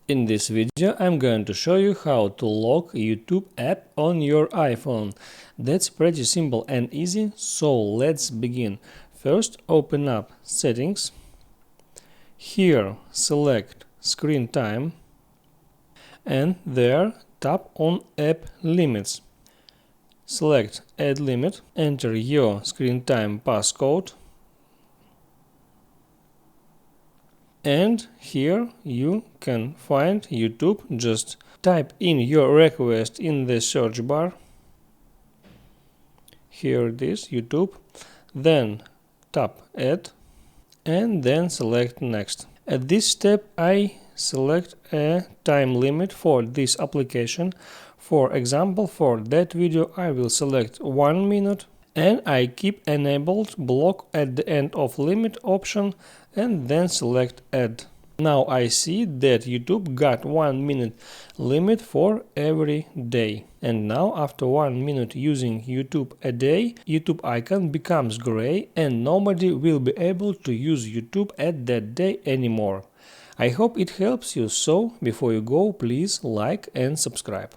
In this video I'm going to show you how to lock YouTube app on your iPhone. That's pretty simple and easy, so let's begin. First, open up Settings. Here select Screen Time and there tap on App Limits. Select Add Limit, enter your screen time passcode. And here you can find YouTube. Just type in your request in the search bar. Here it is, YouTube. Then tap Add and then select Next. At this step I select a time limit for this application. For example, for that video I will select 1 minute. And I keep enabled block at the end of limit option and then select add. Now I see that YouTube got 1 minute limit for every day. And now after 1 minute using YouTube a day, YouTube icon becomes gray and nobody will be able to use YouTube at that day anymore. I hope it helps you, so before you go, please like and subscribe.